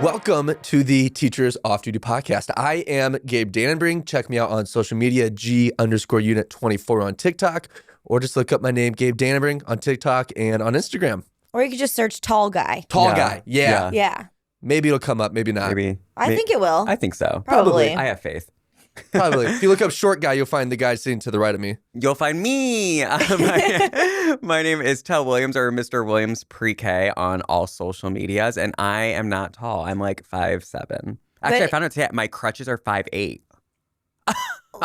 Welcome to the Teachers Off Duty Podcast. I am Gabe Dannenbring. Check me out on social media, G_unit24 on TikTok, or just look up my name, Gabe Dannenbring, on TikTok and on Instagram. Or you could just search tall guy. Tall guy, yeah. Yeah. Maybe it'll come up, maybe not. Maybe. I think it will. I think so. Probably. I have faith. Probably. If you look up short guy, you'll find the guy sitting to the right of me. You'll find me. My name is Tell Williams, or Mr. Williams Pre-K on all social medias, and I am not tall. I'm like 5'7". Actually, I found out today my crutches are 5'8".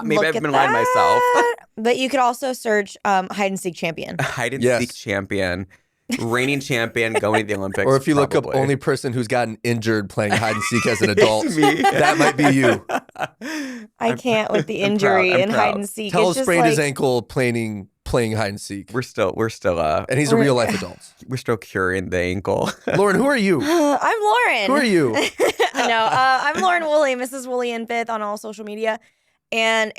Maybe I've been lying to myself. But you could also search hide and seek champion. Hide and seek champion. Reigning champion going to the Olympics. Or if you look up probably. only person who's gotten injured playing hide and seek as an adult, me. that might be you. I can't with the injury I'm and proud. hide and seek. Tell It's just sprained like, his ankle playing hide and seek. We're still And he's a real life adult. we're still curing the ankle. Lauren, who are you? I'm Lauren. Who are you? No, I'm Lauren Woolley, Mrs. Woolley and Fifth on all social media. And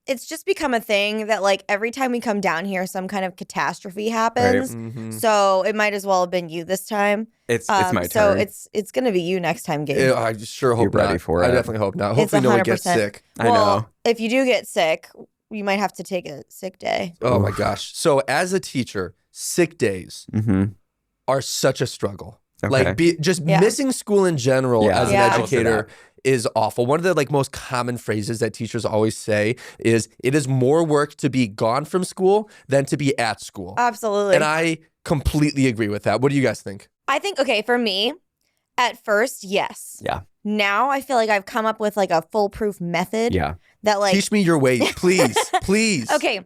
it's just become a thing that like every time we come down here, some kind of catastrophe happens. Right. Mm-hmm. So it might as well have been you this time. It's my turn. So it's gonna be you next time, Gabe. Yeah, I sure hope You're ready not. for I it. definitely hope not. It's Hopefully no one gets 100%. sick. I Well, know. if you do get sick, you might have to take a sick day. Oh my gosh. So as a teacher, sick days Mm-hmm. are such a struggle. Okay. Like missing school in general Yeah. as an Yeah. educator is awful. One of the like most common phrases that teachers always say is, it is more work to be gone from school than to be at school. Absolutely. And I completely agree with that. What do you guys think? I think, okay, for me, at first, yes. Yeah. Now I feel like I've come up with like a foolproof method Yeah. that like, Teach me your ways, please, please. okay,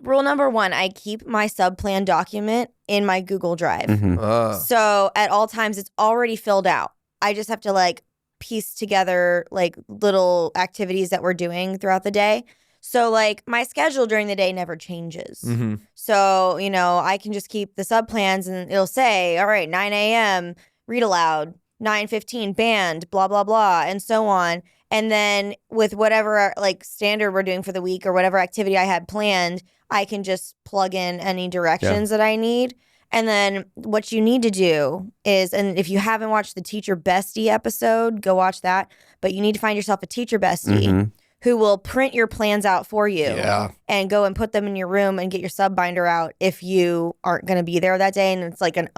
rule number 1, I keep my sub-plan document in my Google Drive. Mm-hmm. So at all times, it's already filled out. I just have to like piece together like little activities that we're doing throughout the day. So like my schedule during the day never changes. Mm-hmm. So, you know, I can just keep the sub plans and it'll say, all right, 9 a.m., read aloud, 9:15, band, blah, blah, blah, and so on. And then with whatever like standard we're doing for the week or whatever activity I had planned, I can just plug in any directions that I need. And then what you need to do is, and if you haven't watched the Teacher Bestie episode, go watch that. But you need to find yourself a teacher bestie Mm-hmm. who will print your plans out for you Yeah. and go and put them in your room and get your sub binder out if you aren't going to be there that day and it's like an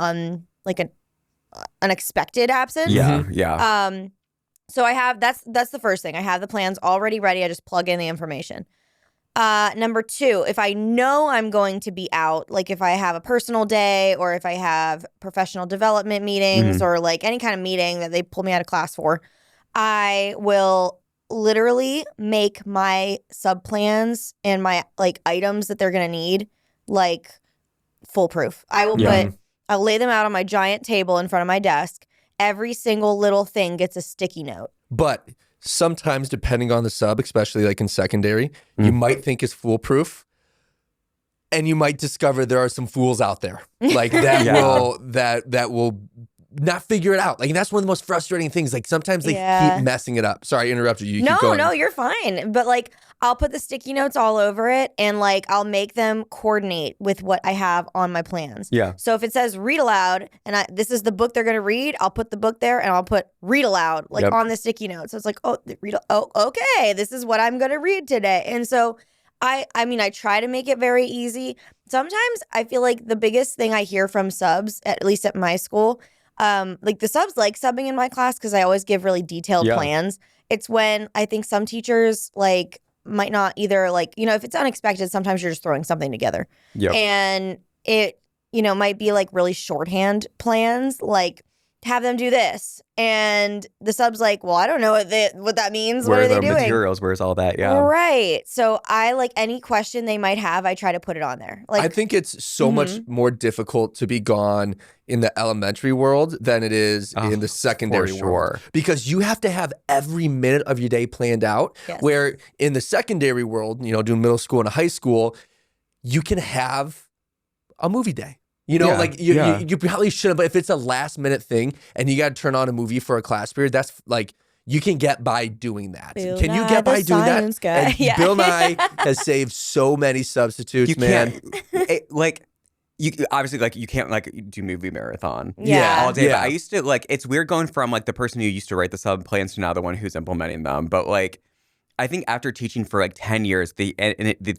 unexpected absence. Yeah. Yeah. So I have that's the first thing. I have the plans already ready. I just plug in the information. Number 2, if I know I'm going to be out, like if I have a personal day or if I have professional development meetings or like any kind of meeting that they pull me out of class for, I will literally make my sub plans and my like items that they're going to need like foolproof. I'll lay them out on my giant table in front of my desk. Every single little thing gets a sticky note. But sometimes, depending on the sub, especially like in secondary, you might think is foolproof, and you might discover there are some fools out there like that that will not figure it out. Like, and that's one of the most frustrating things. Like sometimes they keep messing it up. Sorry, I interrupted you. Keep going. No, you're fine. But like, I'll put the sticky notes all over it and like, I'll make them coordinate with what I have on my plans. Yeah. So if it says read aloud and this is the book they're going to read, I'll put the book there and I'll put read aloud like on the sticky note. So it's like, okay, this is what I'm going to read today. And so I mean, I try to make it very easy. Sometimes I feel like the biggest thing I hear from subs, at least at my school, like the subs like subbing in my class because I always give really detailed plans. It's when I think some teachers like might not either like, you know, if it's unexpected, sometimes you're just throwing something together. Yep. And it, you know, might be like really shorthand plans, like have them do this. And the sub's like, well, I don't know what that means. Where what are they the doing? materials? Where's all that? Yeah. Right. So I like any question they might have, I try to put it on there. Like I think it's so much more difficult to be gone in the elementary world than it is in the secondary world. Because you have to have every minute of your day planned out. Yes. Where in the secondary world, you know, doing middle school and high school, you can have a movie day. You know, like you probably shouldn't, but if it's a last minute thing and you got to turn on a movie for a class period, that's like, you can get by doing that. Bill Can you Nye, get by the doing that? science guy. And Yeah. Bill Nye has saved so many substitutes, You man. can't, like, you obviously like you can't like do movie marathon Yeah. all day. Yeah. But I used to like it's weird going from like the person who used to write the sub plans to now the one who's implementing them. But like I think after teaching for like 10 years, the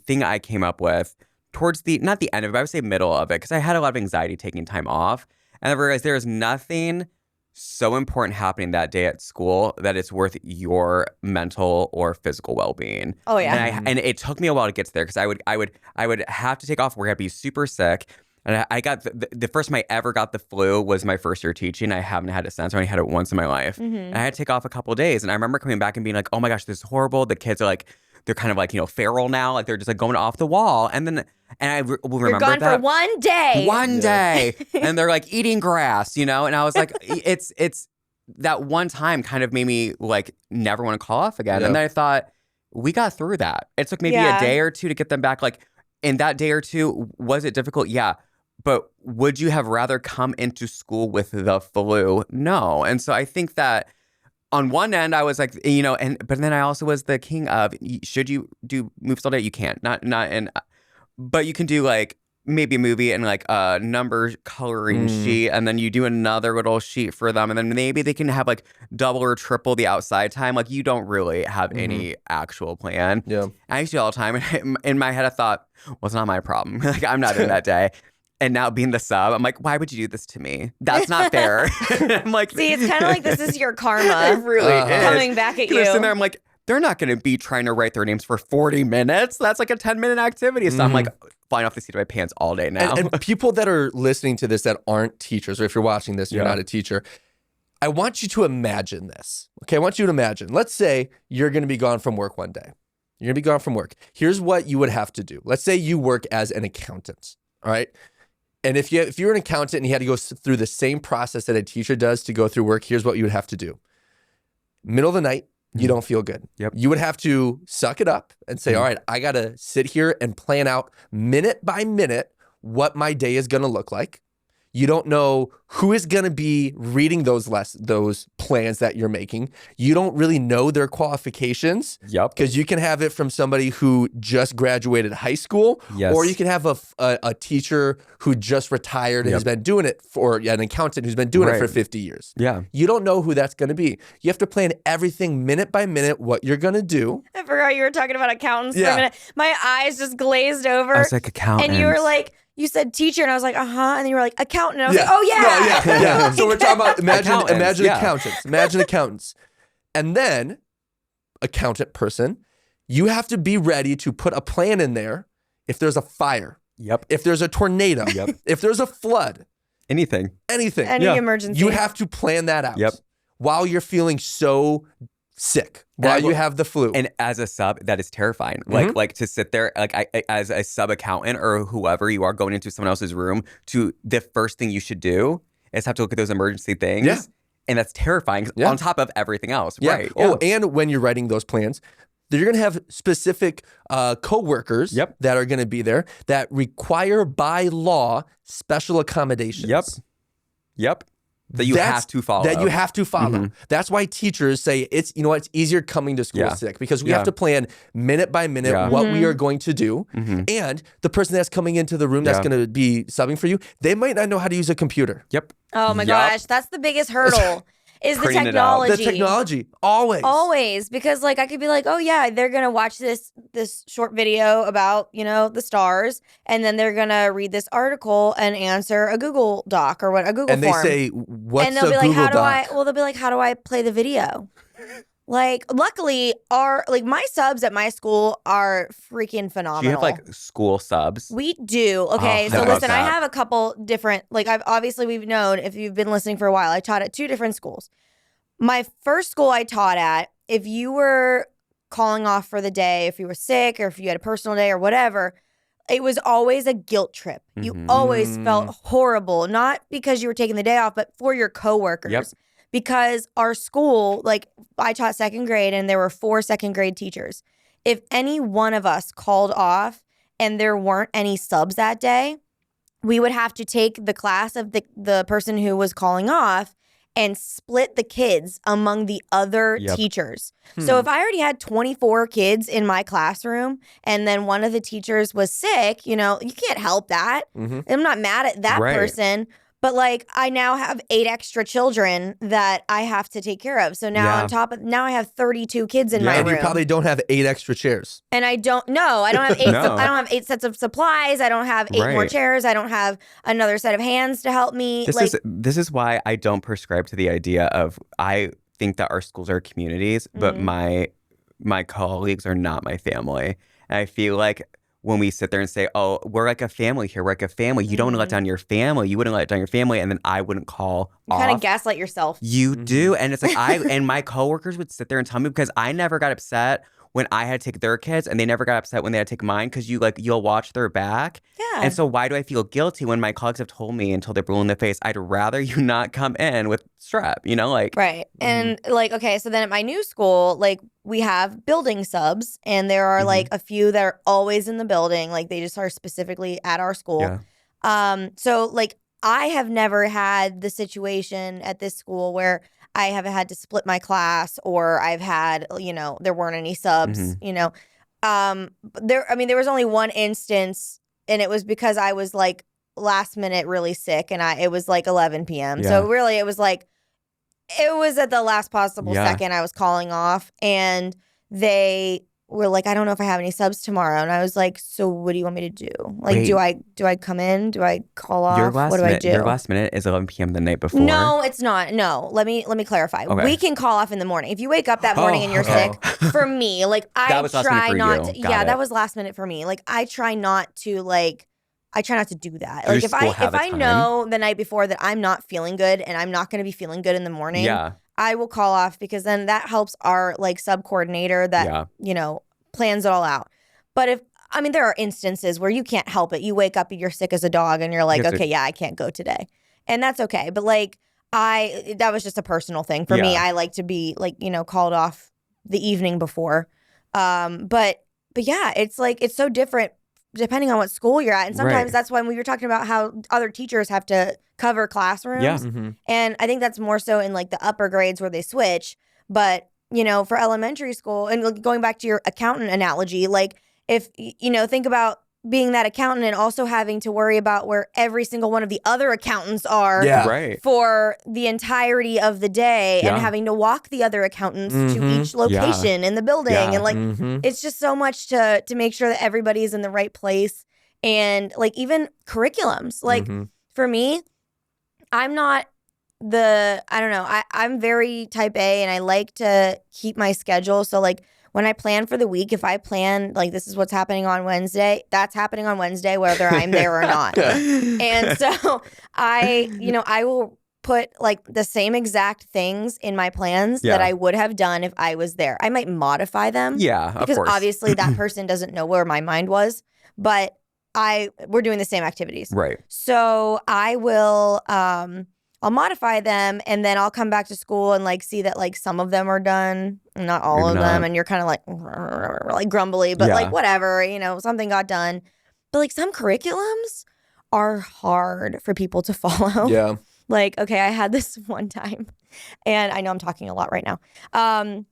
thing I came up with towards the not the end of it, I would say middle of it, because I had a lot of anxiety taking time off, and I realized there is nothing so important happening that day at school that it's worth your mental or physical well-being. Oh, yeah. And it took me a while to get to there because I would have to take off work. I'd be super sick. And I got the first time I ever got the flu was my first year teaching. I haven't had it since. I only had it once in my life. And I had to take off a couple of days. And I remember coming back and being like, oh my gosh, this is horrible. The kids are like, they're kind of like, feral now. Like they're just like going off the wall. And then, I will remember You're gone that. for one day. One day. And they're like eating grass, And I was like, it's that one time kind of made me like never want to call off again. Yeah. And then I thought, we got through that. It took maybe Yeah. a day or two to get them back. Like in that day or two, was it difficult? Yeah. But would you have rather come into school with the flu? No. And so I think that on one end, I was like, but then I also was the king of, should you do movies all day? You can't. But you can do like maybe a movie and like a number coloring sheet, and then you do another little sheet for them, and then maybe they can have like double or triple the outside time. Like you don't really have any actual plan. Yeah. I used to do it all the time, and in my head I thought, well, it's not my problem. Like I'm not in that day. And now being the sub, I'm like, why would you do this to me? That's not fair. I'm like, See, it's kind of like this is your karma. It really is. Coming back at I'm sitting you. there, I'm like, they're not going to be trying to write their names for 40 minutes. That's like a 10-minute activity. So I'm like flying off the seat of my pants all day now. And people that are listening to this that aren't teachers, or if you're watching this, you're not a teacher, I want you to imagine this. Okay, I want you to imagine. Let's say you're going to be gone from work one day. You're going to be gone from work. Here's what you would have to do. Let's say you work as an accountant, all right? And if you're an accountant and you had to go through the same process that a teacher does to go through work, here's what you would have to do. Middle of the night, you don't feel good. Yep. You would have to suck it up and say, all right, I got to sit here and plan out minute by minute what my day is going to look like. You don't know who is going to be reading those plans that you're making. You don't really know their qualifications. Yep. Because you can have it from somebody who just graduated high school, Yes. or you can have a teacher who just retired and has been doing it for an accountant who's been doing it for 50 years. Yeah. You don't know who that's going to be. You have to plan everything minute by minute what you're going to do. I forgot you were talking about accountants for Yeah. a minute. My eyes just glazed over. I was like, accountant. and you were like, you said teacher, and I was like, and then you were like, accountant. And I was like, Yeah. oh, yeah. No, yeah. So we're talking about imagine yeah. accountants. Imagine accountants. And then accountant person, you have to be ready to put a plan in there if there's a fire, Yep. if there's a tornado, if there's a flood, Anything. anything. Any emergency. You have to plan that out. Yep. While you're feeling so sick, while you have the flu. And as a sub, that is terrifying. Like to sit there, like as a sub accountant or whoever you are going into someone else's room, the first thing you should do is have to look at those emergency things. Yeah. And that's terrifying on top of everything else. Yeah. Right. Oh, and when you're writing those plans, you're going to have specific coworkers that are going to be there that require by law special accommodations. Yep. That you have to follow. That you have to follow. That's why teachers say it's easier coming to school sick, because we have to plan minute by minute what we are going to do. And the person that's coming into the room that's going to be subbing for you, they might not know how to use a computer. Yep. Oh my gosh, that's the biggest hurdle. Is the Printing it out. technology. The technology, always. Always, because like I could be like, oh yeah, they're gonna watch this short video about the stars, and then they're gonna read this article and answer a Google Doc or a Google And they form. say, what's and they'll a be like, Google how do Doc? they'll be like, how do I play the video? Like, luckily, my subs at my school are freaking phenomenal. Do you have like school subs? We do. Okay, Oh, so I love listen, I that. have a couple different, we've known, if you've been listening for a while, I taught at 2 different schools. My first school I taught at, if you were calling off for the day, if you were sick or if you had a personal day or whatever, it was always a guilt trip. You always felt horrible, not because you were taking the day off, but for your coworkers. Yep. Because our school, like I taught 2nd grade and there were 4 2nd grade teachers. If any one of us called off and there weren't any subs that day, we would have to take the class of the person who was calling off and split the kids among the other Yep. teachers. So if I already had 24 kids in my classroom and then one of the teachers was sick, you can't help that. I'm not mad at that Right. person. But like I now have 8 extra children that I have to take care of. So now on top of now I have 32 kids in my And room. you probably don't have 8 extra chairs. And I don't have 8 No. I don't have 8 sets of supplies. I don't have 8 more Right. chairs. I don't have another set of hands to help me. This is why I don't prescribe to the idea of I think that our schools are communities, but my colleagues are not my family. And I feel like when we sit there and say, oh, we're like a family here, we're like a family, you don't want to let down your family. You wouldn't let down your family, and then I wouldn't call you off. kind of gaslight yourself. You do. And it's like and my coworkers would sit there and tell me, because I never got upset when I had to take their kids and they never got upset when they had to take mine, because you'll watch their back. Yeah. And so why do I feel guilty when my colleagues have told me until they're blue in the face, I'd rather you not come in with strep, Right. And okay, so then at my new school, we have building subs, and there are a few that are always in the building. They just are specifically at our school. Yeah. So I have never had the situation at this school where I have had to split my class, or I've had, there weren't any subs, there was only one instance, and it was because I was last minute really sick, and it was 11 p.m. Yeah. So really it was it was at the last possible Yeah. second I was calling off, and they were like, I don't know if I have any subs tomorrow. And I was like, so what do you want me to do? Wait. do I come in? Do I call off? What do I do? Your last minute is 11 p.m. the night before? No, it's not. No, let me clarify. Okay. We can call off in the morning. If you wake up that morning and you're okay. sick, for me, That was last minute try for not you. to. Got it. That was last minute for me. I try not to do that. Does your If school have a I time? know the night before that I'm not feeling good and I'm not going to be feeling good in the morning, Yeah. I will call off, because then that helps our sub coordinator that plans it all out. But there are instances where you can't help it. You wake up and you're sick as a dog, and you're like, okay, I can't go today, and that's okay. But that was just a personal thing for me. I like to be called off the evening before. But yeah, it's so different depending on what school you're at, and sometimes that's when we were talking about how other teachers have to cover classrooms. Yeah. And I think that's more so in the upper grades where they switch. But for elementary school, and going back to your accountant analogy, if think about being that accountant and also having to worry about where every single one of the other accountants are Right. for the entirety of the day, and having to walk the other accountants to each location in the building. Yeah. And it's just so much to make sure that everybody is in the right place. And even curriculums, for me, I'm not I'm very type A, and I like to keep my schedule. So when I plan for the week, if I plan this is what's happening on Wednesday, that's happening on Wednesday, whether I'm there or not. And so I will put the same exact things in my plans that I would have done if I was there. I might modify them. Yeah, of because course. obviously that person doesn't know where my mind was, but we're doing the same activities. Right. So I will I'll modify them, and then I'll come back to school and see that some of them are done, not all Maybe of not. them, and you're kind of grumbly, but whatever, something got done. But some curriculums are hard for people to follow. Yeah. Okay, I had this one time, and I know I'm talking a lot right now.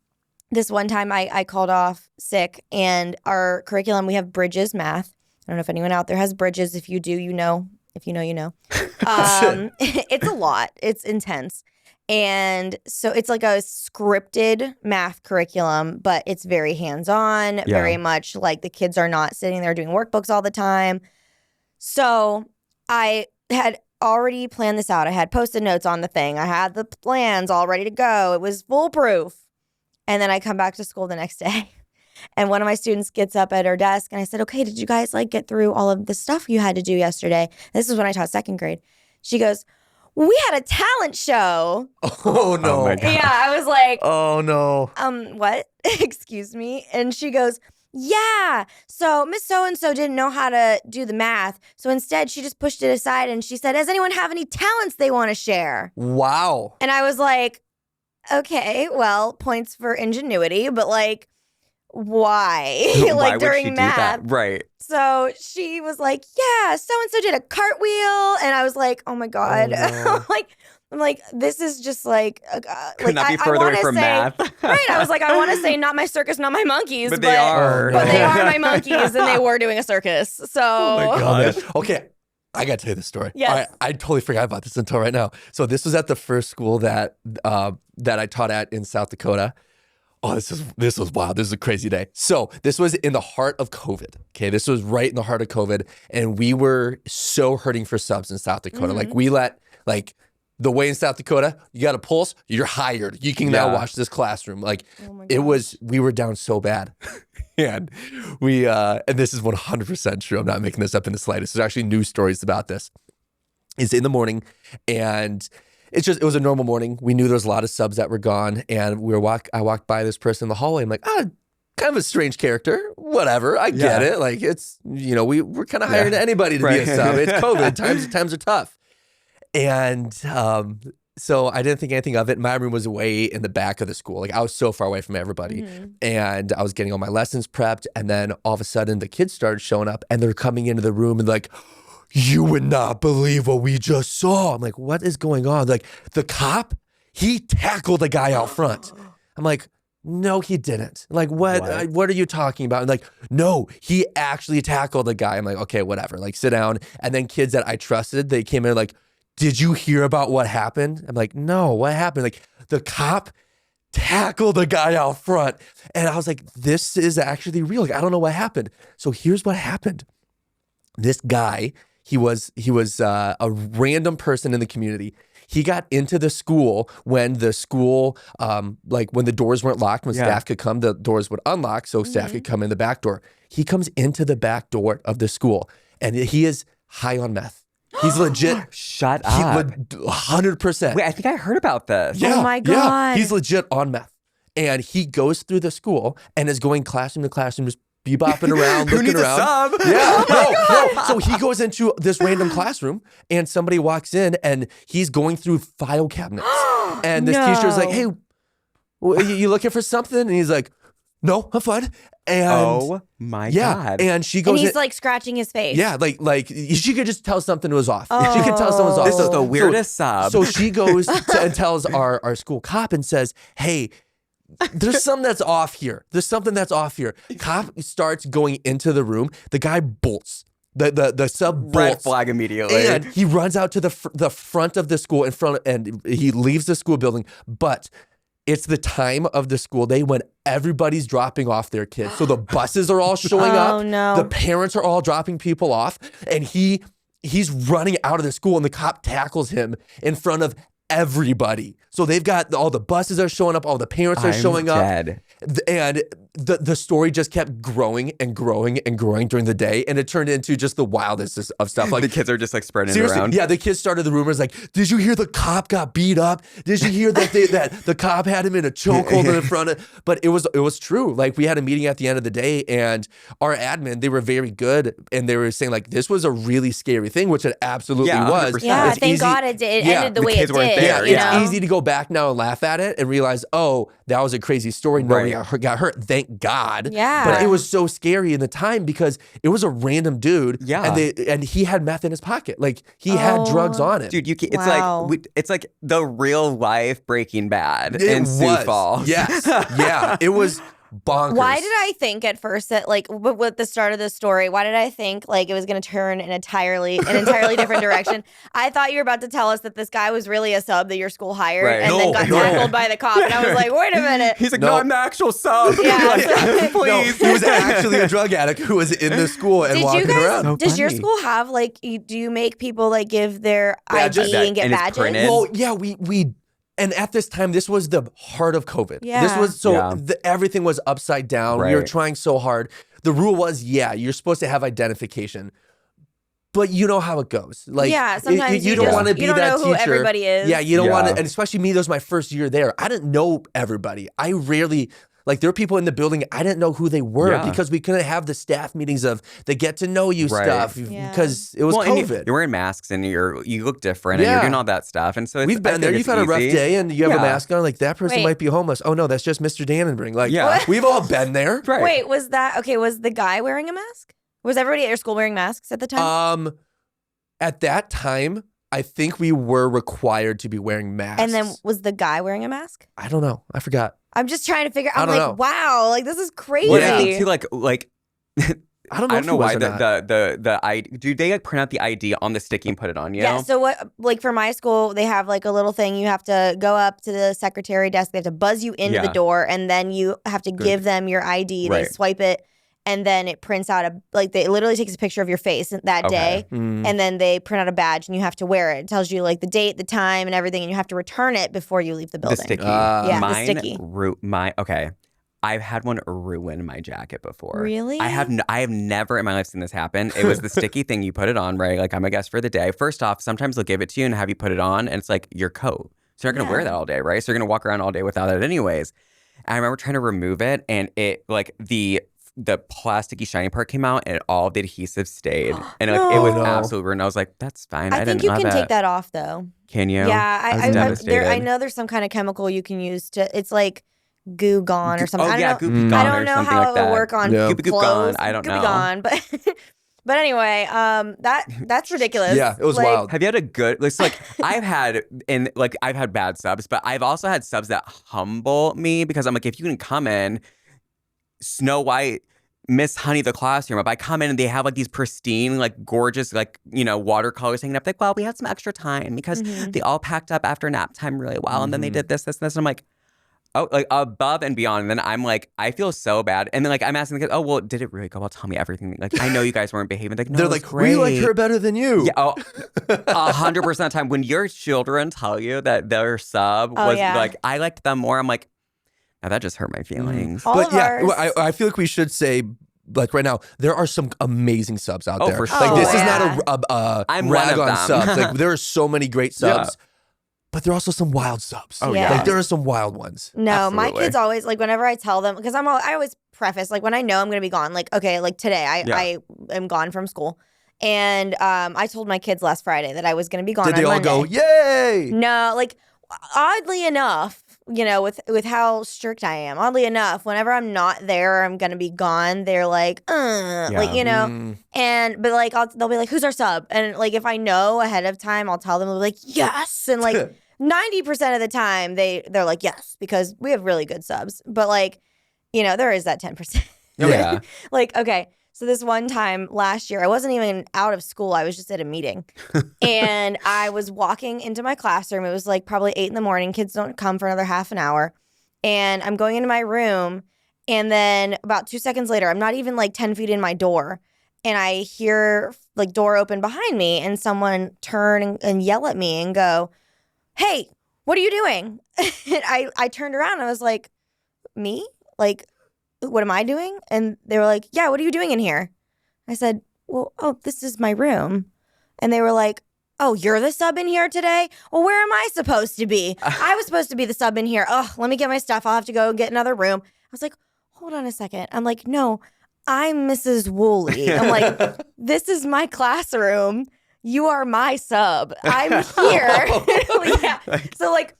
This one time I called off sick, and our curriculum, we have Bridges math. I don't know if anyone out there has Bridges. If you do, you know. If you know, you know. It's a lot. It's intense. And so it's a scripted math curriculum, but it's very hands-on, very much the kids are not sitting there doing workbooks all the time. So I had already planned this out. I had Post-it notes on the thing. I had the plans all ready to go. It was foolproof. And then I come back to school the next day. And one of my students gets up at her desk, and I said, okay, did you guys get through all of the stuff you had to do yesterday? This is when I taught second grade. She goes, we had a talent show. Oh, no. Oh, my God. Yeah, I was like, Oh, no. what? Excuse me? And she goes, yeah, so Miss So-and-so didn't know how to do the math. So instead, she just pushed it aside, and she said, does anyone have any talents they want to share? Wow. And I was like, okay, well, points for ingenuity, but why? Why would during she do math. that? Right. So she was like, yeah, so-and-so did a cartwheel. And I was like, oh my God. Oh, no. I'm like, this is just like, Could not be further away from math. Right. I was like, I want to say not my circus, not my monkeys. But they are. But they are my monkeys, and they were doing a circus. So. Oh my God. Okay. I got to tell you the story. Yes. All right, I totally forgot about this until right now. So this was at the first school that I taught at in South Dakota. Oh, this was wild. This was a crazy day. So this was in the heart of COVID. Okay, this was right in the heart of COVID, and we were so hurting for subs in South Dakota. Like we let the way in South Dakota, you got a pulse, you're hired. You can now watch this classroom. Like we were down so bad. And and this is 100% true. I'm not making this up in the slightest. There's actually news stories about this. It's in the morning, and it was a normal morning. We knew there was a lot of subs that were gone, and I walked by this person in the hallway. I'm like, kind of a strange character. Whatever, I get it. Like it's, we're kind of hiring anybody to be a sub. It's COVID. Times are tough. And so I didn't think anything of it. My room was way in the back of the school. Like I was so far away from everybody. And I was getting all my lessons prepped. And then all of a sudden the kids started showing up, and they're coming into the room and like, you would not believe what we just saw. I'm like, what is going on? Like the cop, he tackled a guy out front. I'm like, no, he didn't. Like, what are you talking about? And like, no, he actually tackled a guy. I'm like, okay, whatever. Like sit down. And then kids that I trusted, they came in like, did you hear about what happened? I'm like, no, what happened? Like the cop tackled a guy out front. And I was like, this is actually real. Like, I don't know what happened. So here's what happened. This guy, he was a random person in the community. He got into the school when the school, when the doors weren't locked, when staff could come, the doors would unlock so staff could come in the back door. He comes into the back door of the school, and he is high on meth. He's legit. Shut up. 100%. Wait, I think I heard about this. Yeah, oh my God. Yeah. He's legit on meth. And he goes through the school and is going classroom to classroom, just bebopping around, Who looking needs around. a sub? Yeah, no. So he goes into this random classroom, and somebody walks in, and he's going through file cabinets. And this teacher's like, hey, you looking for something? And he's like, no, I'm fine. And oh my God. And she goes And he's in, like scratching his face. yeah, like she could just tell something was off. She could tell someone was off. This is the weirdest sub. So she goes and tells our school cop and says, hey, there's something that's off here. There's something that's off here. Cop starts going into the room. The guy bolts. The sub bolts. Red flag immediately. And he runs out to the front of the school and he leaves the school building. But it's the time of the school day when everybody's dropping off their kids. So the buses are all showing up. Oh no. The parents are all dropping people off. And he's running out of the school, and the cop tackles him in front of everybody. So they've got all the buses are showing up, all the parents are showing up. And the story just kept growing and growing and growing during the day, and it turned into just the wildest of stuff. Like the kids are just like spreading it seriously, around. yeah, the kids started the rumors like, did you hear the cop got beat up? Did you hear that that the cop had him in a chokehold in front of? But it was true. Like we had a meeting at the end of the day, and our admin, they were very good, and they were saying like this was a really scary thing, which it absolutely was. 100%. Yeah, It's thank easy- God it ended the way kids it weren't did. there, you Yeah, know? it's easy to go back now and laugh at it and realize, oh, that was a crazy story. Nobody Right. got hurt. Thank God. Yeah. But it was so scary in the time because it was a random dude. Yeah. And he had meth in his pocket. Like he had drugs on him. Dude, it's Wow. it's like the real life Breaking Bad It in Sioux was. Falls. Yes. Yeah. It was bonkers. Why did I think at first that like with the start of the story, why did I think like it was going to turn an entirely different direction? I thought you were about to tell us that this guy was really a sub that your school hired Right. and then got No. tackled by the cop. And I was like, wait a minute. He's like, No. no, I'm the actual sub. Yeah. Like, No, please. he was actually a drug addict who was in the school and Did walking you guys? around. So Does your funny. school have like? Do you make people like give their Badges? ID and get And it's badges? printed? Well, yeah, we and at this time, this was the heart of COVID. Yeah. This was so Yeah. everything was upside down. We were Right. trying so hard. The rule was, yeah, you're supposed to have identification, but you know how it goes. Like, Yeah, sometimes you you don't just- want to be you don't that know who teacher. everybody is. Yeah, you don't want Yeah. to, and especially me. That was my first year there. I didn't know everybody. I rarely. Like there were people in the building, I didn't know who they were Yeah. because we couldn't have the staff meetings of the get to know you Right. stuff Yeah. because it was Well, and COVID. you're wearing masks and you look different and Yeah. you're doing all that stuff. And so it's, We've I been there. think You've it's had a rough easy. day and you have a Yeah. mask on. Like that person Wait. might be homeless. Oh no, that's just Mr. Dannenbring. Like Yeah. we've all been there. Right. Wait, was the guy wearing a mask? Was everybody at your school wearing masks at the time? At that time, I think we were required to be wearing masks. And then was the guy wearing a mask? I don't know. I forgot. I'm just trying to figure. I I'm don't like, know. wow, like this is crazy. What I think too, like I don't know. I if don't know it was why or not. the ID. Do they like print out the ID on the sticky and put it on you? Yeah. So what? Like for my school, they have like a little thing. You have to go up to the secretary desk. They have to buzz you into the door, and then you have to give them your ID. They Right. swipe it, and then it prints out it literally takes a picture of your face that day, and then they print out a badge, and you have to wear it. It tells you like the date, the time, and everything, and you have to return it before you leave the The building. sticky. Yeah, Mine, the sticky. Okay. I've had one ruin my jacket before. Really? I have never in my life seen this happen. It was the sticky thing. You put it on, right? Like I'm a guest for the day. First off, sometimes they'll give it to you and have you put it on, and it's like your coat. So you're not gonna wear that all day, right? So you're gonna walk around all day without it anyways. And I remember trying to remove it, and it like the plasticky shiny part came out, and all of the adhesive stayed, and like it was absolutely ruined. I was like, that's fine. I think you can take that off though. Can you? Yeah, I was devastated. I know there's some kind of chemical you can use to. It's like Goo Gone or something. Oh I don't yeah, know. Goopy Gone I don't or know something how like it that. would work on Yeah. Goopy Goop clothes. Gone. I don't Goopy know. Gone, but anyway, that's ridiculous. Yeah, it was Like, wild. Have you had a good? It's like I've had bad subs, but I've also had subs that humble me because I'm like, if you can come in, Snow White, Miss Honey, the classroom. If I come in and they have like these pristine, like gorgeous, like watercolors hanging up, like, well, we had some extra time because they all packed up after nap time really well, and then they did this, and this. And I'm like, oh, like above and beyond. And then I'm like, I feel so bad. And then like I'm asking the kids, oh, well, did it really go well? Tell me everything. Like I know you guys weren't behaving. Like no, They're it was like, great. we like her better than you. Yeah, 100% of the time when your children tell you that their sub was like, I liked them more. I'm like, now that just hurt my feelings. all But of yeah, ours. I feel like we should say, like right now, there are some amazing subs out there. for Like sure. this is yeah. not a I'm rag one on of them. subs. Like there are so many great subs, but there are also some wild subs. Oh, yeah. Like there are some wild ones. No, my Absolutely. kids always like whenever I tell them because I always preface like when I know I'm gonna be gone. Like okay, like today I am gone from school, and I told my kids last Friday that I was gonna be gone. Did they on all go, Monday. yay? No, like oddly enough, with how strict I am, oddly enough, whenever I'm not there, or I'm gonna be gone. They're like, like and but like they'll be like, who's our sub? And like if I know ahead of time, I'll tell them. They'll be like, yes, and like 90% of the time they're like yes because we have really good subs. But like there is that 10%. Oh, yeah. Like okay. So this one time last year, I wasn't even out of school. I was just at a meeting. And I was walking into my classroom. It was like probably 8 a.m. Kids don't come for another half an hour. And I'm going into my room. And then about 2 seconds later, I'm not even like 10 feet in my door. And I hear like door open behind me and someone turn and yell at me and go, hey, what are you doing? And I turned around and I was like, me? Like, what am I doing? And they were like, yeah, what are you doing in here? I said, well, this is my room. And they were like, oh, you're the sub in here today? Well, where am I supposed to be? I was supposed to be the sub in here. Oh, let me get my stuff. I'll have to go get another room. I was like, hold on a second. I'm like, no, I'm Mrs. Woolley. I'm like, this is my classroom. You are my sub. I'm here. Yeah. So like,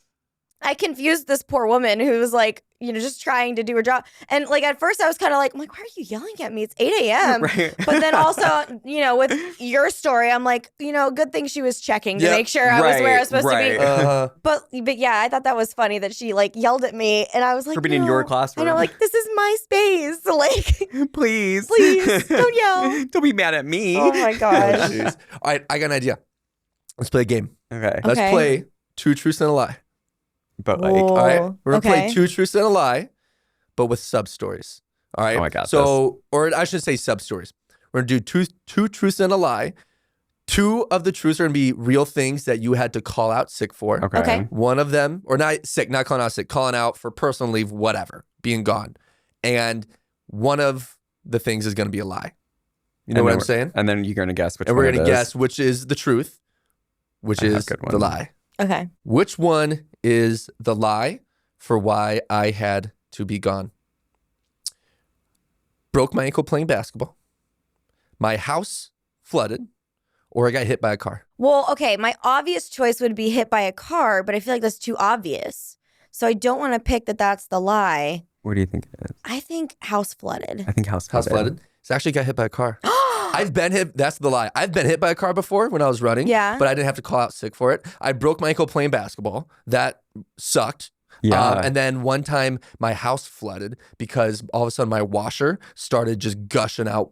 I confused this poor woman who was like, just trying to do her job. And like at first I was kind of like, why are you yelling at me? It's 8 a.m. Right. But then also, with your story, I'm like, good thing she was checking to make sure I was where I was supposed to be. But yeah, I thought that was funny that she like yelled at me and I was like, For being in your classroom. I know, like, this is my space. Like, please don't yell. Don't be mad at me. Oh my gosh. Jeez. All right, I got an idea. Let's play a game. Okay. Let's play Two Truths and a Lie. But like, Whoa. All right, we're gonna play Okay. Two Truths and a Lie, but with sub stories. All right. Oh, I got so, or I should say sub stories. We're gonna do two truths and a lie. 2 of the truths are gonna be real things that you had to call out sick for. Okay. One of them, or not sick, not calling out sick, calling out for personal leave, whatever, being gone. And one of the things is gonna be a lie. You know what I'm saying? And then you're gonna guess which And one we're it gonna is. guess which is the truth, which I have is good the ones. lie. Okay. Which one is the lie for why I had to be gone? Broke my ankle playing basketball. My house flooded. Or I got hit by a car. Well, okay, my obvious choice would be hit by a car, but I feel like that's too obvious. So I don't want to pick that that's the lie. What do you think it is? I think house flooded. I think house House flooded. It's actually got hit by a car. I've been hit. That's the lie. I've been hit by a car before when I was running. Yeah. But I didn't have to call out sick for it. I broke my ankle playing basketball. That sucked. Yeah. And then one time my house flooded because all of a sudden my washer started just gushing out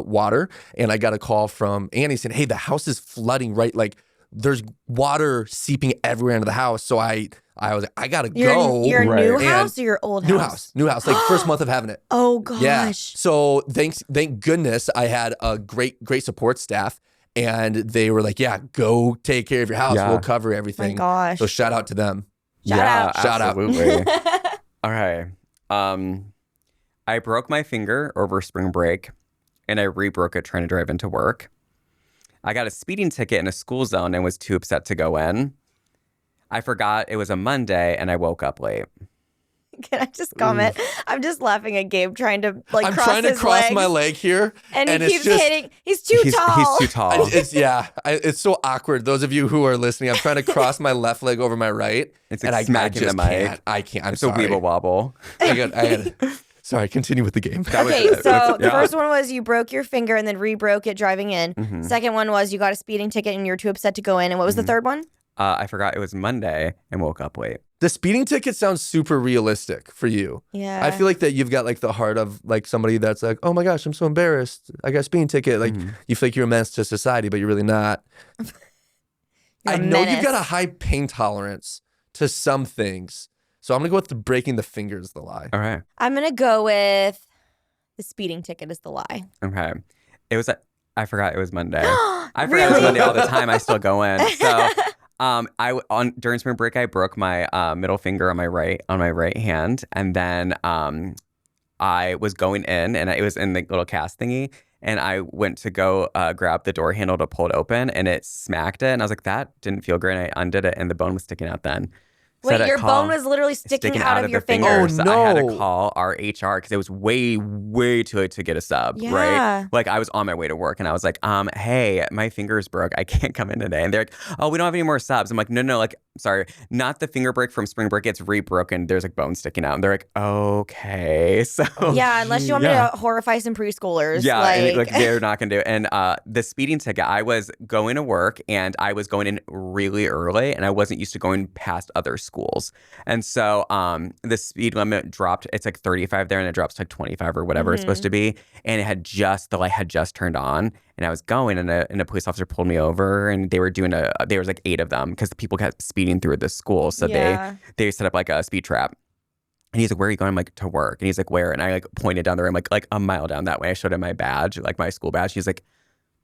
water. And I got a call from Annie saying, hey, the house is flooding, right? Like there's water seeping everywhere into the house. So I was like, I gotta go. Your Right. new And house or your old house? New house, like first month of having it. Oh gosh. Yeah. So thank goodness I had a great support staff, and they were like, yeah, go take care of your house. Yeah. We'll cover My everything. gosh. So shout out to them. Shout out. Shout out. Absolutely. All right. I broke my finger over spring break, and I re-broke it trying to drive into work. I got a speeding ticket in a school zone and was too upset to go in. I forgot it was a Monday, and I woke up late. Can I just comment? I'm just laughing at Gabe trying to like I'm cross trying to his cross legs, my leg here, and he it's keeps just, hitting. He's too tall. He's too tall. It's so awkward. Those of you who are listening, I'm trying to cross my left leg over my right, It's and like I smacking just the mic. can't. I can't. I'm It's sorry. a weeble wobble. I got. Sorry. Continue with the game. That was Okay, it. so the Yeah. first one was you broke your finger and then re-broke it driving in. Mhm. Second one was you got a speeding ticket and you were too upset to go in. And what was the Mhm. third one? I forgot it was Monday and woke up late. The speeding ticket sounds super realistic for you. Yeah. I feel like that you've got like the heart of like somebody that's like, oh my gosh, I'm so embarrassed. I got a speeding ticket. Like Mhm. you feel like you're a menace to society, but you're really not. I know you've got a high pain tolerance to some things. So I'm gonna go with the breaking the finger is the lie. All right. I'm gonna go with the speeding ticket is the lie. Okay. It was. I forgot it was Monday. I forgot it was Monday all the time. I still go in. So, during spring break, I broke my middle finger on my right hand, and then I was going in, and it was in the little cast thingy, and I went to go grab the door handle to pull it open, and it smacked it, and I was like, that didn't feel great. And I undid it, and the bone was sticking out then. So I Wait, had to your call- bone was literally sticking out of your the finger. Oh, So I had to no. call our HR because it was way too late to get a sub, Yeah. right? Like I was on my way to work and I was like, hey, my finger's broke. I can't come in today. And they're like, oh, we don't have any more subs. I'm like, no, like, sorry, not the finger break from spring break. It's re-broken. There's like bone sticking out. And they're like, okay. So Yeah, unless you want me Yeah. to horrify some preschoolers. yeah, and, like they're not gonna do it. And the speeding ticket, I was going to work and I was going in really early, and I wasn't used to going past other schools. And so the speed limit dropped. It's like 35 there, and it drops to like 25 or whatever it's supposed to be. And it had the light had just turned on, and I was going, and a police officer pulled me over, and they were doing there was like 8 of them because the people kept speeding through the school, so Yeah. they set up like a speed trap. And he's like, where are you going? I'm like, to work. And he's like, where? And I like pointed down the road, like a mile down that way. I showed him my badge, like my school badge. He's like,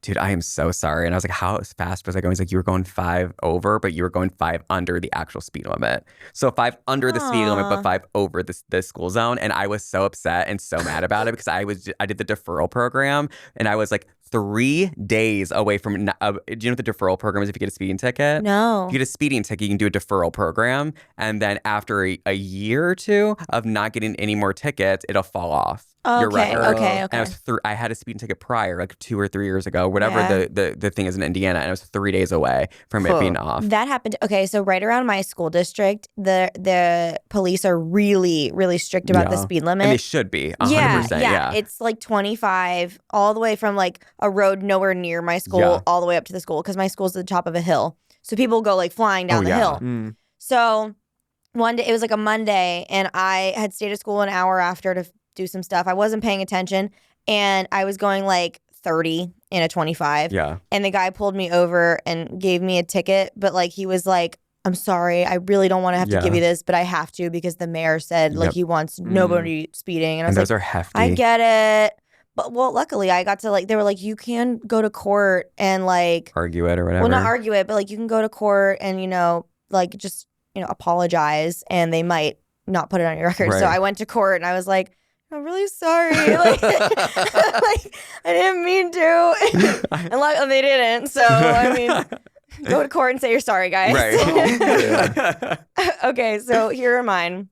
dude, I am so sorry. And I was like, how fast was I going? He's like, you were going 5 over, but you were going 5 under the actual speed limit. So 5 under the speed limit, Aw. but 5 over the school zone. And I was so upset and so mad about it because I did the deferral program, and I was like 3 days away from. Do you know what the deferral program is if you get a speeding ticket? No. If you get a speeding ticket, you can do a deferral program. And then after a year or 2 of not getting any more tickets, it'll fall off. Your Okay, record. okay. And I had a speeding ticket prior, like 2 or 3 years ago, whatever Yeah. the thing is in Indiana, and it was 3 days away from it being off. That happened. Okay, so right around my school district, the police are really, really strict about the Yeah. speed limit. And they should be 100%. Yeah. It's like 25 all the way from like a road nowhere near my school Yeah. all the way up to the school because my school's at the top of a hill. So people go like flying down Oh, the yeah. hill. Mm. So one day, it was like a Monday, and I had stayed at school an hour after to do some stuff. I wasn't paying attention, and I was going like 30 in a 25. Yeah. And the guy pulled me over and gave me a ticket, but like he was like, I'm sorry, I really don't want to have to Yeah. give you this, but I have to because the mayor said like Yep. he wants nobody speeding. And I And was those like, are hefty. I get it. But well, luckily I got to like, they were like, you can go to court and like, Argue it or whatever. well, not argue it, but like you can go to court and, like just, apologize, and they might not put it on your record. So Right. I went to court and I was like, I'm really sorry. Like, like I didn't mean to. And they didn't. So, I mean, go to court and say you're sorry, guys. Right. Okay, so here are mine.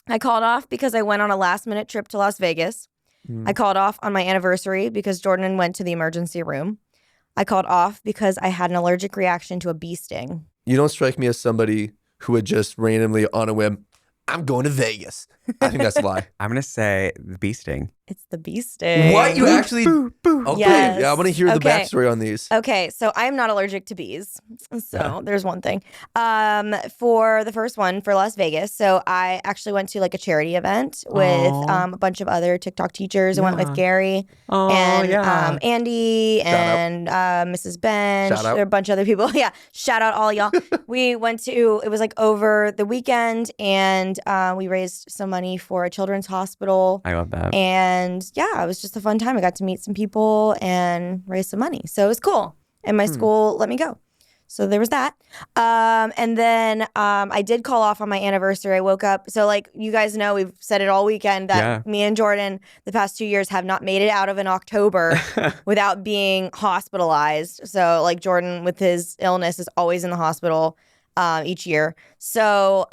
I called off because I went on a last-minute trip to Las Vegas. I called off on my anniversary because Jordan went to the emergency room. I called off because I had an allergic reaction to a bee sting. You don't strike me as somebody who would just randomly on a whim, I'm going to Vegas. I think that's a lie. I'm going to say the bee sting. It's the bee sting. What? You actually? Okay. Yes. Yeah, I want to hear the Okay. backstory on these. Okay, so I'm not allergic to bees. So there's one thing. For the first one for Las Vegas, so I actually went to like a charity event with a bunch of other TikTok teachers. I went with Gary and Andy and Mrs. Ben, Shout out. a bunch of other people. Yeah, shout out all y'all. We went to, it was like over the weekend, and we raised some money for a children's hospital. I love that. And yeah, it was just a fun time. I got to meet some people and raise some money. So it was cool. And my school let me go. So there was that. And then I did call off on my anniversary. I woke up. So like you guys know, we've said it all weekend that me and Jordan the past 2 years have not made it out of an October without being hospitalized. So like Jordan with his illness is always in the hospital each year. So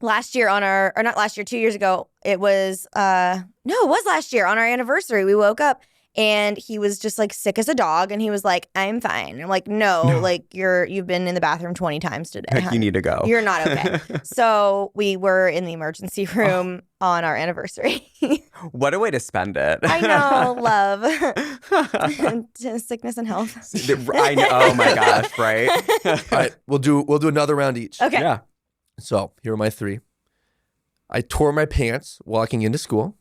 last year on our, or not last year, 2 years ago, it was, no, it was last year on our anniversary. We woke up and he was just like sick as a dog. And he was like, I'm fine. I'm like, no, like you've been in the bathroom 20 times today. Like, you need to go. You're not okay. So we were in the emergency room on our anniversary. What a way to spend it. I know, love. Sickness and health. I know. Oh my gosh, right? All right, we'll do another round each. Okay. Yeah. So here are my three. I tore my pants walking into school.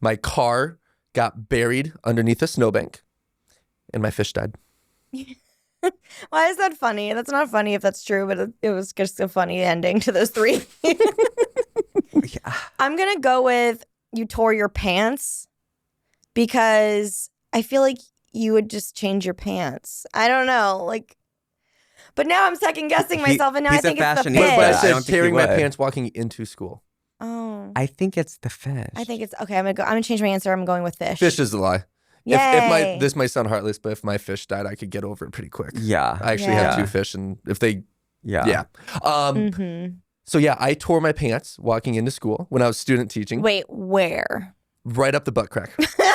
My car got buried underneath a snowbank, and my fish died. Why is that funny? That's not funny if that's true, but it was just a funny ending to those three. Yeah. I'm going to go with you tore your pants because I feel like you would just change your pants. I don't know. Like, but now I'm second guessing myself, and now I he's a think it's the fashionista. fish. But I I said don't think tearing he my would. pants walking into school. Oh, I think it's the fish. I think it's okay. I'm gonna change my answer. I'm going with fish. Fish is a lie. Yay. This might sound heartless, but if my fish died, I could get over it pretty quick. Yeah. I actually Yeah. have two fish, and if they, Yeah. So yeah, I tore my pants walking into school when I was student teaching, Wait, where? right up the butt crack.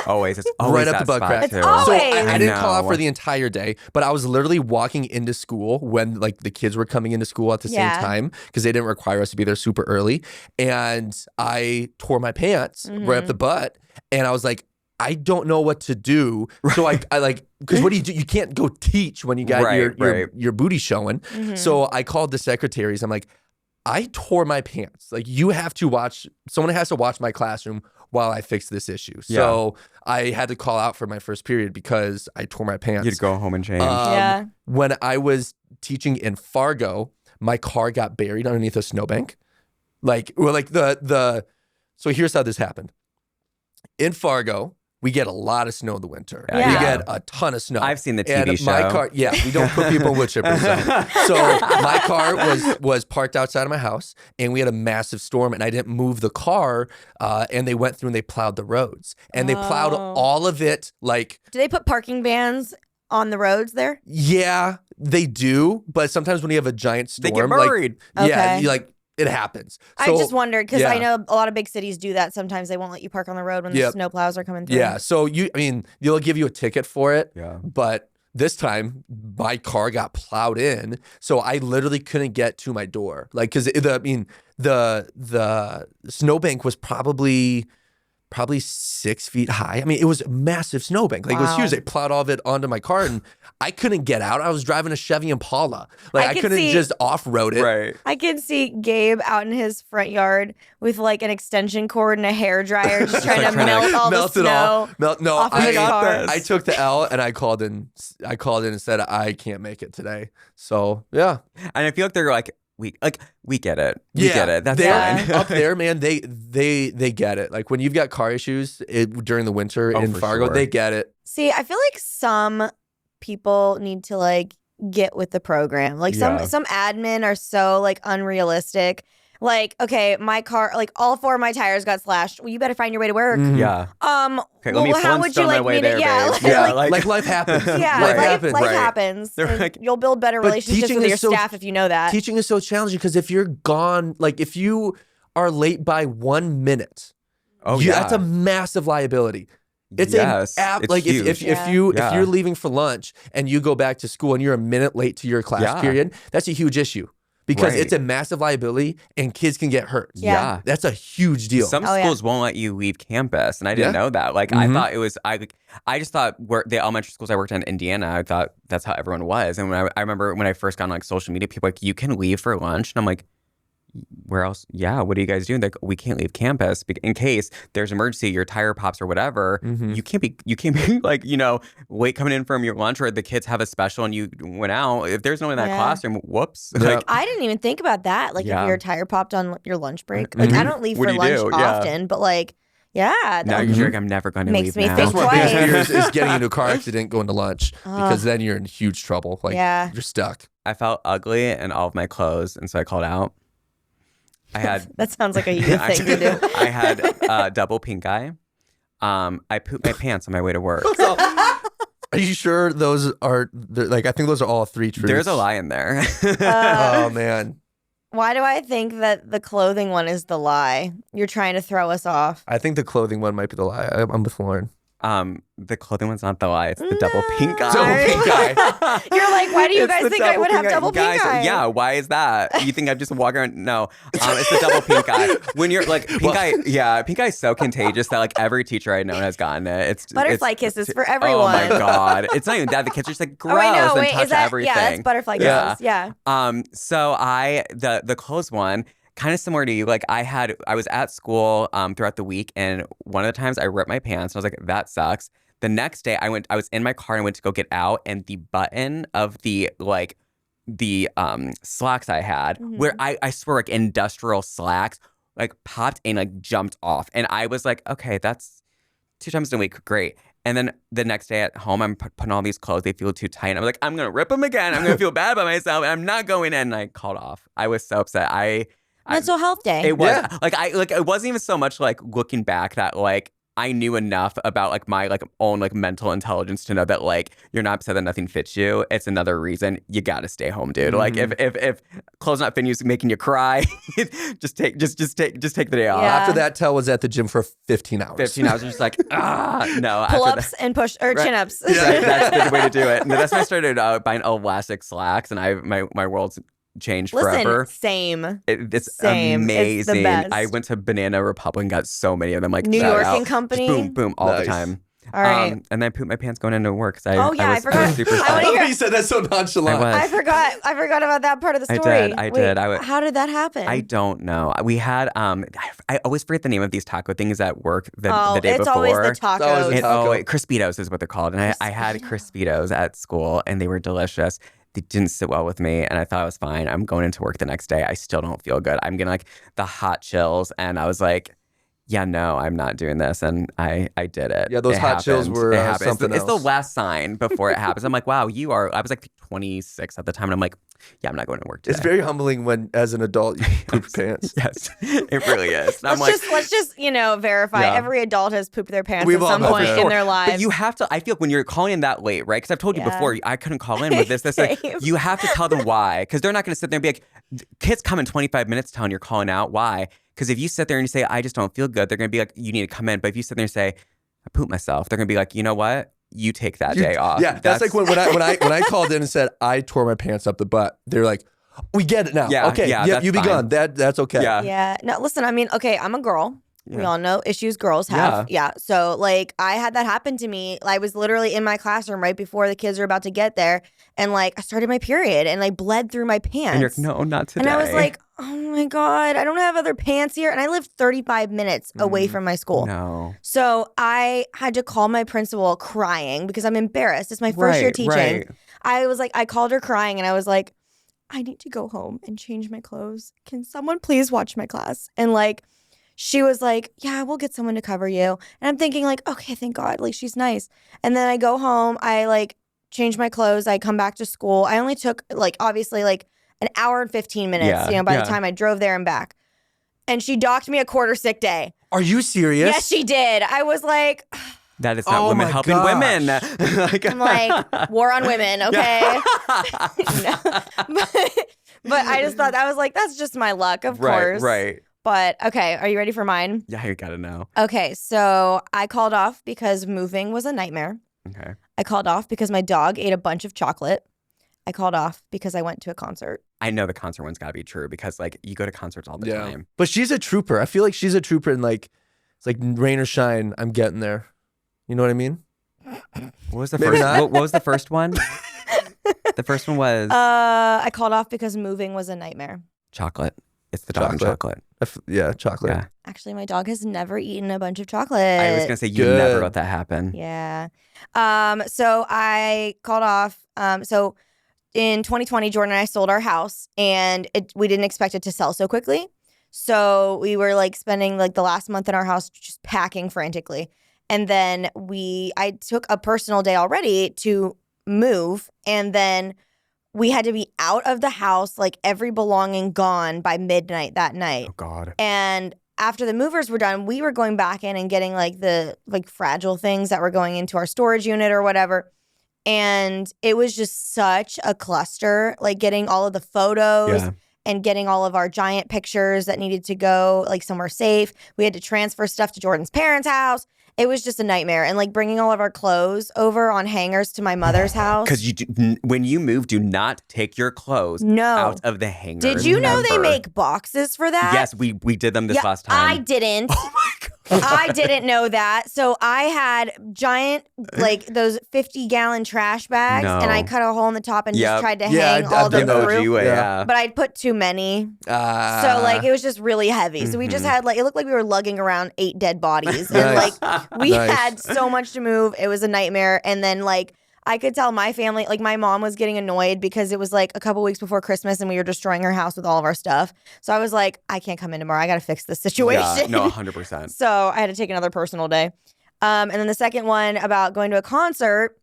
Always. It's always Right up that the butt spot, crack. too. It's always- So I didn't call out know. for the entire day, but I was literally walking into school when like the kids were coming into school at the Yeah. same time because they didn't require us to be there super early. And I tore my pants right up the butt, and I was like, I don't know what to do. So I like, because what do? You can't go teach when you got your booty showing. So I called the secretaries. I'm like, I tore my pants. Like, you have to watch, someone has to watch my classroom while I fix this issue. So I had to call out for my first period because I tore my pants. You'd go home and change. Yeah. When I was teaching in Fargo, my car got buried underneath a snowbank. So here's how this happened. In Fargo, we get a lot of snow in the winter. Yeah. We get a ton of snow. I've seen the TV and show. my car, we don't put people in wood chippers. So my car was parked outside of my house, and we had a massive storm, and I didn't move the car, and they went through and they plowed the roads, and they plowed all of it. Like, Do they put parking bans on the roads there? yeah, they do, but sometimes when you have a giant storm, They get buried. Like, yeah, Okay. you like. It happens. I So, just wondered because I yeah. know a lot of big cities do that. Sometimes they won't let you park on the road when the snow plows are coming through. Yeah, so they'll give you a ticket for it. Yeah. But this time, my car got plowed in, so I literally couldn't get to my door. Like, because the snowbank was probably 6 feet high. I mean, it was a massive snowbank. Like, it was Wow. huge. They plowed all of it onto my car, and I couldn't get out. I was driving a Chevy Impala. Like, I could couldn't see- just off-road it. Right. I can see Gabe out in his front yard with like an extension cord and a hair dryer, just trying to melt all the Melt it snow all. No, off of his car. I took the L and I called in and said I can't make it today. So yeah, And I feel like they're like, we get it. We get it. That's Yeah. fine. Up there, man, they get it. Like, when you've got car issues during the winter in for Fargo, sure. they get it. See, I feel like some people need to like get with the program. Like Yeah. some admin are so like unrealistic. Like, okay, my car, like all 4 of my tires got slashed. Well, you better find your way to work. Mhm. Yeah. Okay, let well, me how would you Flintstone my like way me there, to? Yeah, babe. like, Yeah, Like life happens. yeah, life life happens. happens. They're And like- you'll build better But relationships teaching with is your so- staff if you know that. Teaching is so challenging because if you're gone, like if you are late by 1 minute, Oh, yeah. that's a massive liability. It's Yes, it's like if huge. if you're leaving for lunch and you go back to school and you're a minute late to your class Yeah. period, that's a huge issue. because Right. it's a massive liability and kids can get hurt. Yeah. That's a huge deal. Some Oh, yeah. schools won't let you leave campus, and I didn't Yeah. know that. Like, I thought it was, I just thought the elementary schools I worked in Indiana, I thought that's how everyone was. And when I remember when I first got on like social media, people were like, you can leave for lunch, and I'm like, where else? Yeah, what are you guys doing? Like, we can't leave campus in case there's an emergency, your tire pops or whatever. You can't be like, late coming in from your lunch, or the kids have a special and you went out. If there's no one in that Yeah. classroom, whoops. Yeah. Like, I didn't even think about that. Like, Yeah. if your tire popped on your lunch break. Like, I don't leave What for do you lunch do? Yeah. often, but like, yeah. now you're like, I'm never going to Makes leave me now. think That's my biggest twice. fear is getting into a car accident, going to lunch, because then you're in huge trouble. Like, Yeah. you're stuck. I felt ugly in all of my clothes, and so I called out. I had That sounds like a you thing to do. I had double pink eye. I pooped my pants on my way to work. Are you sure those are like? I think those are all three truths. There's a lie in there. Oh man, Why do I think that the clothing one is the lie? You're trying to throw us off. I think the clothing one might be the lie. I'm with Lauren. The clothing one's not the lie. It's the double pink eye. Double pink eye. You're like, why do you It's guys the think I would have double Guys, pink eye? Yeah, why is that? You think I'm just walking around? No, it's the double pink eye. When you're like pink eye, pink eye is so contagious that like every teacher I know has gotten it. It's Butterfly kisses for everyone. Oh my god, it's not even that. The kids are just like gross Oh, I know. and Wait, touch is that everything. Yeah, that's butterfly kisses. Yeah. So the clothes one, kind of similar to you. Like I was at school throughout the week, and one of the times I ripped my pants, and I was like, that sucks. The next day I was in my car and I went to go get out, and the button of the slacks I had, where I swear like industrial slacks, like popped and like jumped off. And I was like, okay, that's 2 times in a week. Great. And then the next day at home, I'm putting all these clothes. They feel too tight. I'm like, I'm going to rip them again. I'm going to feel bad about myself. And I'm not going in. And I called off. I was so upset. Mental health day. It was Yeah. it wasn't even so much like looking back that like I knew enough about like my like own like mental intelligence to know that like you're not upset that nothing fits you. It's another reason you gotta stay home, dude. Like if clothes not fitting you is making you cry, just take the day off. Yeah. After that, Tell was at the gym for 15 hours. 15 hours, just like no. Pull after ups and push or chin ups. Right, that's the way to do it. And that's when I started buying elastic slacks, and my world's changed forever. Listen, same. It's Same. It's the amazing. best. I went to Banana Republic and got so many of them. Like New shout York out. and Company? Just boom, boom, all the Nice. time. All right. And then I pooped my pants going into work. Oh, yeah, I was forgot. super I I wanna love hear- that you said that so nonchalant. I was. I forgot about that part of the I story. did, I Wait, did. How did that happen? I don't know. We had I always forget the name of these taco things at work the day it's before. always the It's always tacos. the taco. Crispitos is what they're called. And I had Crispitos at school, and they were delicious. They didn't sit well with me, and I thought I was fine. I'm going into work the next day. I still don't feel good. I'm getting like the hot chills, and I was like, yeah, no, I'm not doing this. And I did it. Yeah, those It hot chills happened. were, It happened. something It's the else. last sign before it happens. I'm like, wow, I was like 26 at the time, and I'm like, yeah, I'm not going to work today. It's very humbling when, as an adult, you poop your pants. Yes, it really is. And I'm like, Let's just verify. Yeah. Every adult has pooped their pants We've at all some done point it. in their lives. But you have to, I feel like when you're calling in that late, right? Because I've told you Yeah. before, I couldn't call in with this. Like, Same. you have to tell them why. Because they're not going to sit there and be like, kids come in 25 minutes telling you're calling out. Why? Because if you sit there and you say, I just don't feel good, they're going to be like, you need to come in. But if you sit there and say, I pooped myself, they're going to be like, you know what? You take that day off. Yeah, that's like when I called in and said I tore my pants up the butt. They're like, we get it now. Yeah, okay, yeah, yep, that's you be fine. gone. That's okay. Yeah. Yeah. No, listen, I mean, okay, I'm a girl. We Yeah. all know issues girls have. Yeah. So, like, I had that happen to me. I was literally in my classroom right before the kids were about to get there. And, like, I started my period and I bled through my pants. And you're like, no, not today. And I was like, oh my God, I don't have other pants here. And I live 35 minutes away from my school. no. So I had to call my principal crying because I'm embarrassed. It's my first year teaching. Right. I called her crying and I was like, I need to go home and change my clothes. Can someone please watch my class? And like, she was like, yeah, we'll get someone to cover you. And I'm thinking like, okay, thank God. Like, she's nice. And then I go home, I like change my clothes. I come back to school. I only took like, obviously like an hour and 15 minutes, Yeah, by yeah. the time I drove there and back. And she docked me a quarter sick day. Are you serious? Yes, she did. I was like, That is not Oh women my helping gosh. women. I'm like, war on women, okay? No. But I just thought, I was like, that's just my luck, of course. Right. But okay, are you ready for mine? Yeah, you gotta know. Okay, so I called off because moving was a nightmare. Okay. I called off because my dog ate a bunch of chocolate. I called off because I went to a concert. I know the concert one's got to be true because like you go to concerts all the time. But she's a trooper. I feel like she's a trooper and like, it's like rain or shine, I'm getting there. You know what I mean? What was the first? What was the first one? The first one was I called off because moving was a nightmare. chocolate. It's the dog and chocolate. Chocolate. Yeah. Actually, my dog has never eaten a bunch of chocolate. I was gonna say you never let that happen. Yeah. So I called off. So in 2020, Jordan and I sold our house, and we didn't expect it to sell so quickly. So we were like spending like the last month in our house just packing frantically. And then I took a personal day already to move, and then we had to be out of the house, like every belonging gone by midnight that night. Oh God. And after the movers were done, we were going back in and getting like the like fragile things that were going into our storage unit or whatever. And it was just such a cluster, like getting all of the photos and getting all of our giant pictures that needed to go like somewhere safe. We had to transfer stuff to Jordan's parents' house. It was just a nightmare. And like bringing all of our clothes over on hangers to my mother's house. Because when you move, do not take your clothes out of the hanger. Did you know they make boxes for that? Yes, we did them this last time. I didn't. Oh my God. I didn't know that. So I had giant, like those 50-gallon trash bags, and I cut a hole in the top and just tried to hang all the through. But I'd put too many. So like it was just really heavy. So we just had like, it looked like we were lugging around 8 dead bodies. And like we had so much to move. It was a nightmare. And then like I could tell my family, like my mom was getting annoyed because it was like a couple weeks before Christmas and we were destroying her house with all of our stuff. So I was like, I can't come in tomorrow. I got to fix this situation. Yeah, no, 100%. So I had to take another personal day. And then the second one about going to a concert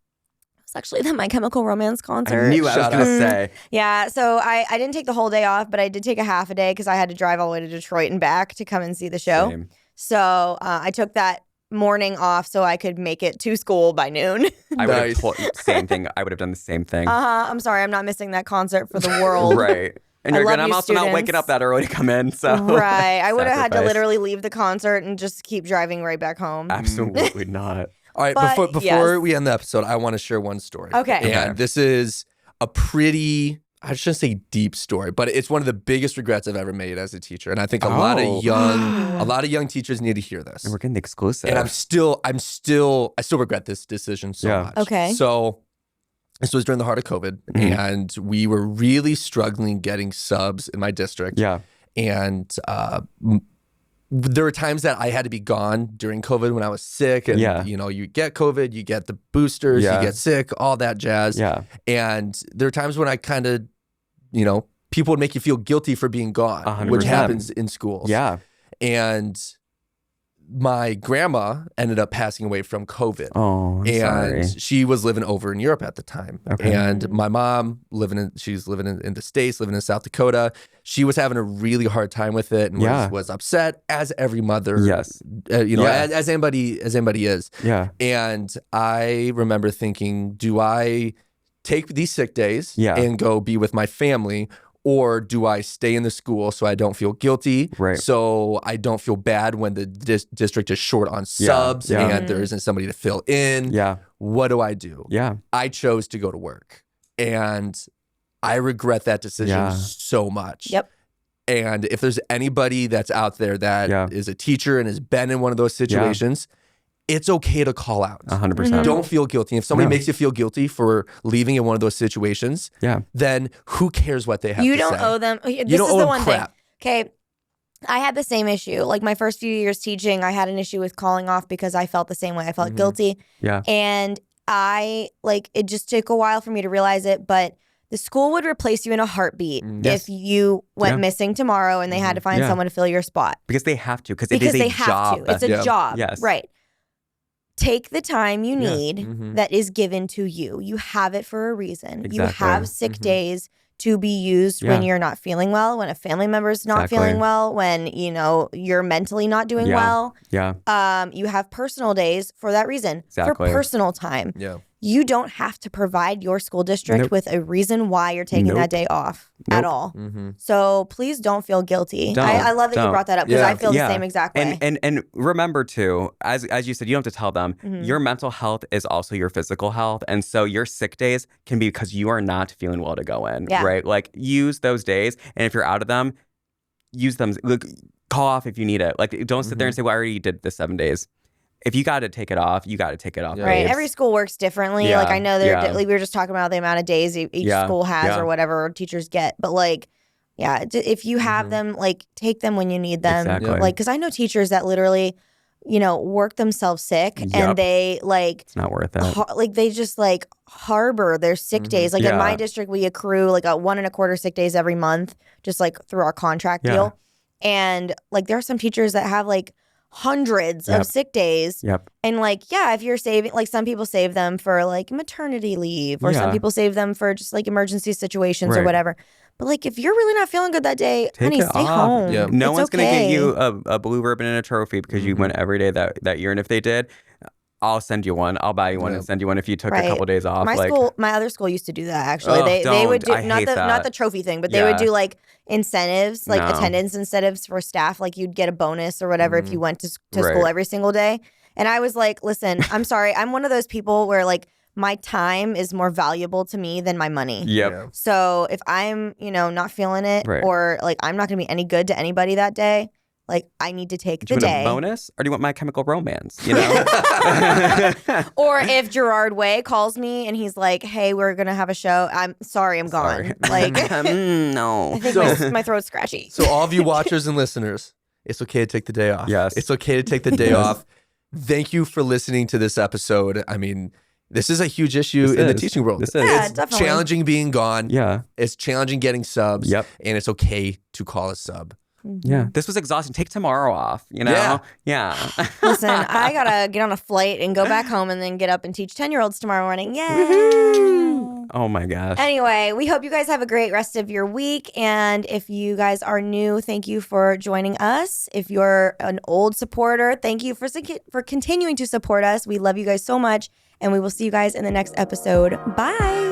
was actually the My Chemical Romance concert. I knew I was going to say. Yeah, so I didn't take the whole day off, but I did take a half a day because I had to drive all the way to Detroit and back to come and see the show. Same. So I took that morning off so I could make it to school by noon. I would have told same thing. I would have done the same thing. I'm sorry, I'm not missing that concert for the world. Right. And I'm also not waking up that early to come in. So right. I would have had to literally leave the concert and just keep driving right back home. Absolutely not. All right, before we end the episode, I want to share one story. Okay. And this is a pretty, I shouldn't say deep story, but it's one of the biggest regrets I've ever made as a teacher. And I think a lot of young teachers need to hear this. And we're getting the exclusive. And I still regret this decision so much. Okay. So this was during the heart of COVID, and we were really struggling getting subs in my district. Yeah. And there were times that I had to be gone during COVID when I was sick. And, you know, you get COVID, you get the boosters, you get sick, all that jazz. Yeah. And there are times when I kind of, you know, people would make you feel guilty for being gone, 100%. which happens in schools. Yeah. And my grandma ended up passing away from COVID. Oh, I'm sorry. She was living over in Europe at the time. Okay. And my mom she's living in the States, living in South Dakota. She was having a really hard time with it and was upset, as every mother, as anybody is. Yeah. And I remember thinking, do I take these sick days and go be with my family, or do I stay in the school so I don't feel guilty, so I don't feel bad when the district is short on subs and there isn't somebody to fill in? Yeah. What do I do? Yeah. I chose to go to work, and I regret that decision so much. Yep. And if there's anybody that's out there that is a teacher and has been in one of those situations, it's okay to call out. 100%. Don't feel guilty. If somebody makes you feel guilty for leaving in one of those situations, then who cares what they have to say? You don't owe them. This you don't is owe the them one crap. thing. Okay. I had the same issue. Like my first few years teaching, I had an issue with calling off because I felt the same way. I felt guilty. Yeah. And it just took a while for me to realize it, but the school would replace you in a heartbeat if you went missing tomorrow and they had to find someone to fill your spot. Because they have to, because it is a job. It's a job. Yes. Right. Take the time you need that is given to you. You have it for a reason. Exactly. You have sick days to be used when you're not feeling well, when a family member's not feeling well, when, you know, you're mentally not doing well. Yeah. You have personal days for that reason. Exactly. For personal time. Yeah. you don't have to provide your school district with a reason why you're taking that day off at all. So please don't feel guilty. I love that you brought that up because I feel the same exact way. And remember too, as you said, you don't have to tell them, your mental health is also your physical health. And so your sick days can be because you are not feeling well to go in, right? Like use those days. And if you're out of them, use them. Look, call off if you need it. Like don't sit there and say, well, I already did the 7 days. If you got to take it off, you got to take it off. Right. Every school works differently. Yeah. Like I know like we were just talking about the amount of days each school has or whatever teachers get. But like, if you have them, like take them when you need them. Exactly. Like, because I know teachers that literally, work themselves sick and they like it's not worth it. Like they just like harbor their sick days. Like in my district, we accrue like a 1.25 sick days every month, just like through our contract deal. And like there are some teachers that have like hundreds of sick days. And like, if you're saving, like some people save them for like maternity leave or some people save them for just like emergency situations or whatever. But like, if you're really not feeling good that day, honey, stay home. No one's going to okay. get you a blue ribbon and a trophy because you went every day that year. And if they did, I'll send you one. I'll buy you one and send you one if you took a couple days off. My other school used to do that actually. They would do not the trophy thing, but they would do like incentives, like attendance incentives for staff. Like you'd get a bonus or whatever if you went to school every single day. And I was like, listen, I'm sorry. I'm one of those people where like my time is more valuable to me than my money. So if I'm, not feeling it or like I'm not going to be any good to anybody that day, like I need to take the day. Do you want a bonus or do you want My Chemical Romance? Or if Gerard Way calls me and he's like, hey, we're going to have a show. I'm sorry, I'm gone. Like, no. I think my throat's scratchy. So all of you watchers and listeners, it's okay to take the day off. Yes. It's okay to take the day off. Thank you for listening to this episode. I mean, this is a huge issue in the teaching world. This is. It's definitely challenging being gone. Yeah. It's challenging getting subs. And it's okay to call a sub. Yeah. This was exhausting. Take tomorrow off, Yeah. Listen, I got to get on a flight and go back home and then get up and teach 10-year-olds tomorrow morning. Yay. Woo-hoo. Oh my gosh. Anyway, we hope you guys have a great rest of your week. And if you guys are new, thank you for joining us. If you're an old supporter, thank you for continuing to support us. We love you guys so much. And we will see you guys in the next episode. Bye.